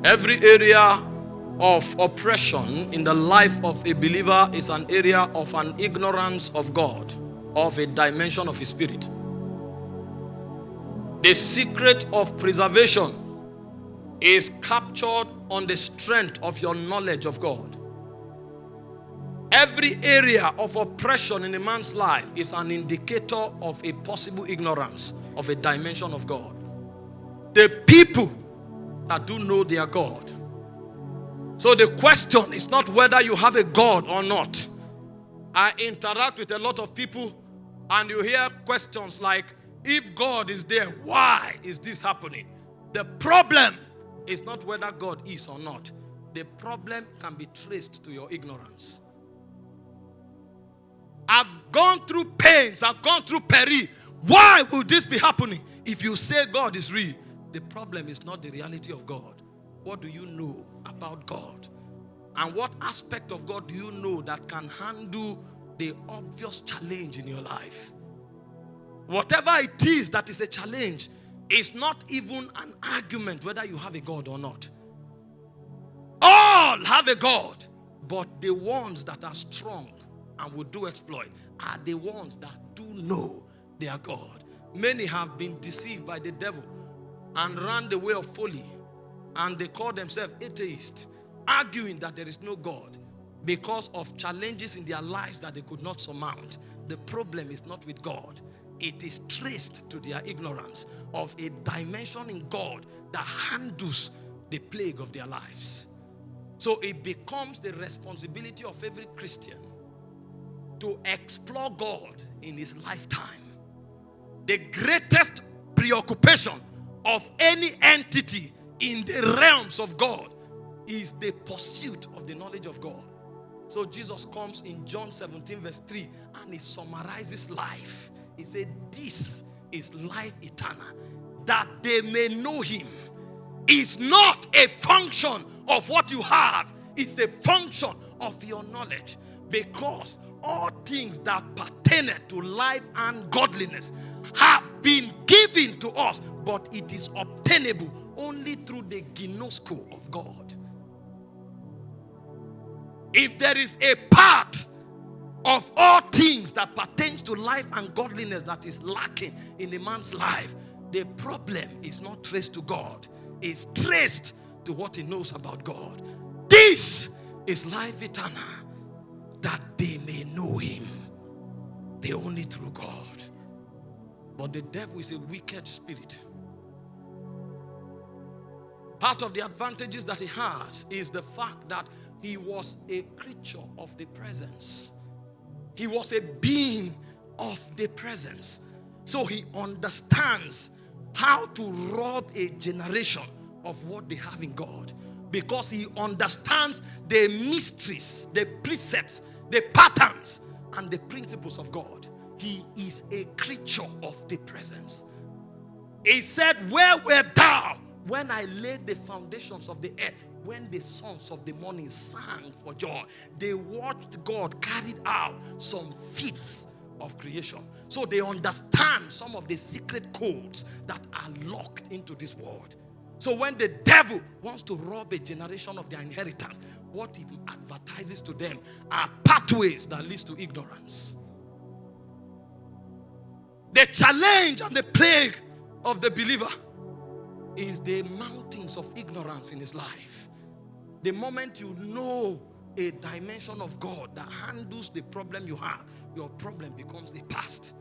Every area of oppression in the life of a believer is an area of an ignorance of God, of a dimension of his spirit. The secret of preservation is captured on the strength of your knowledge of God. Every area of oppression in a man's life is an indicator of a possible ignorance of a dimension of God. The people that do know their God. So the question is not whether you have a God or not. I interact with a lot of people and you hear questions like, if God is there, why is this happening? The problem is not whether God is or not. The problem can be traced to your ignorance. I've gone through pains. I've gone through peril. Why will this be happening? If you say God is real, the problem is not the reality of God. What do you know about God? And what aspect of God do you know that can handle the obvious challenge in your life? Whatever it is that is a challenge is not even an argument whether you have a God or not. All have a God, but the ones that are strong and will do exploit are the ones that do know their God. Many have been deceived by the devil and ran the way of folly, and they call themselves atheists, arguing that there is no God because of challenges in their lives that they could not surmount. The problem is not with God. It is traced to their ignorance of a dimension in God that handles the plague of their lives. So it becomes the responsibility of every Christian to explore God in his lifetime. The greatest preoccupation of any entity in the realms of God is the pursuit of the knowledge of God. So Jesus comes in John 17 verse 3 and he summarizes life. He said, this is life eternal, that they may know him. It's not a function of what you have. It's a function of your knowledge. Because all things that pertain to life and godliness have been given to us, but it is obtainable only through the ginosko of God. If there is a part of all things that pertains to life and godliness that is lacking in a man's life, the problem is not traced to God. It's traced to what he knows about God. This is life eternal, that they may know him, the only true God. But the devil is a wicked spirit. Part of the advantages that he has is the fact that he was a creature of the presence. He was a being of the presence. So he understands how to rob a generation of what they have in God. Because he understands the mysteries, the precepts, the patterns, and the principles of God. He is a creature of the presence. He said, where wert thou when I laid the foundations of the earth? When the sons of the morning sang for joy, they watched God carried out some feats of creation. So they understand some of the secret codes that are locked into this world. So when the devil wants to rob a generation of their inheritance, what he advertises to them are pathways that leads to ignorance. The challenge and the plague of the believer is the mountains of ignorance in his life. The moment you know a dimension of God that handles the problem you have, your problem becomes the past.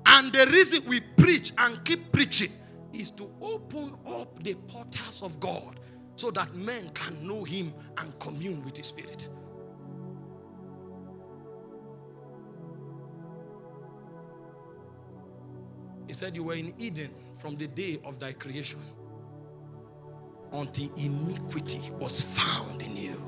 And the reason we preach and keep preaching is to open up the portals of God so that men can know him and commune with his spirit. He said, you were in Eden from the day of thy creation until iniquity was found in you.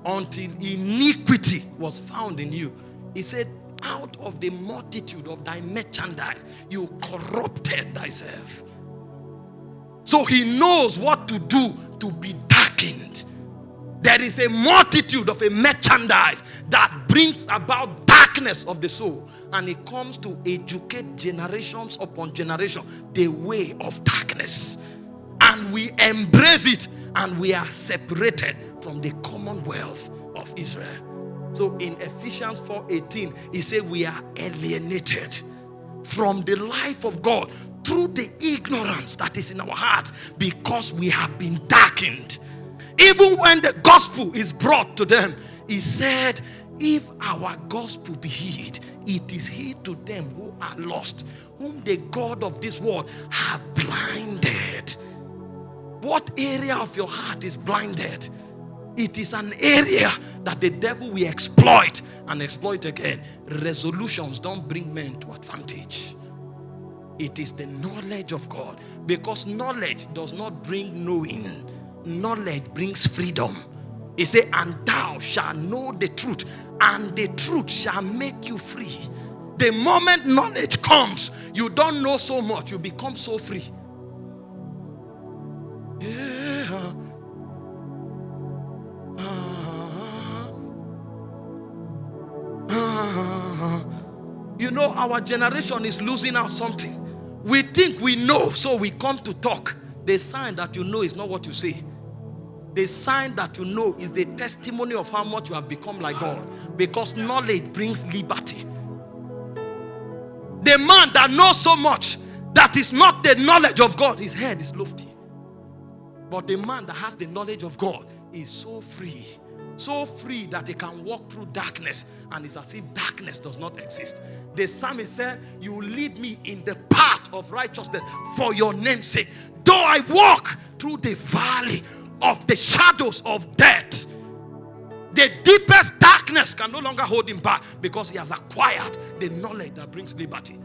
Until iniquity was found in you. He said, out of the multitude of thy merchandise, you corrupted thyself. So he knows what to do to be darkened. There is a multitude of a merchandise that brings about darkness of the soul. and it comes to educate generations upon generation the way of darkness. And we embrace it, and we are separated from the commonwealth of Israel. So in Ephesians 4:18, he said we are alienated from the life of God through the ignorance that is in our hearts, because we have been darkened. Even when the gospel is brought to them, he said, if our gospel be hid, it is hid to them who are lost, whom the God of this world have blinded. What area of your heart is blinded? It is an area that the devil will exploit and exploit again. Resolutions don't bring men to advantage. It is the knowledge of God, because knowledge does not bring knowing. Knowledge brings freedom. He said, and thou shalt know the truth, and the truth shall make you free. The moment knowledge comes, you don't know so much, you become so free. Yeah. You know, our generation is losing out something. We think we know, so we come to talk. The sign that you know is not what you say. The sign that you know is the testimony of how much you have become like God. Because knowledge brings liberty. The man that knows so much, that is not the knowledge of God, his head is lofty. But the man that has the knowledge of God is so free. So free that he can walk through darkness, and it's as if darkness does not exist. The psalmist said, you lead me in the path of righteousness for your name's sake. Though I walk through the valley of the shadows of death, the deepest darkness can no longer hold him back, because he has acquired the knowledge that brings liberty.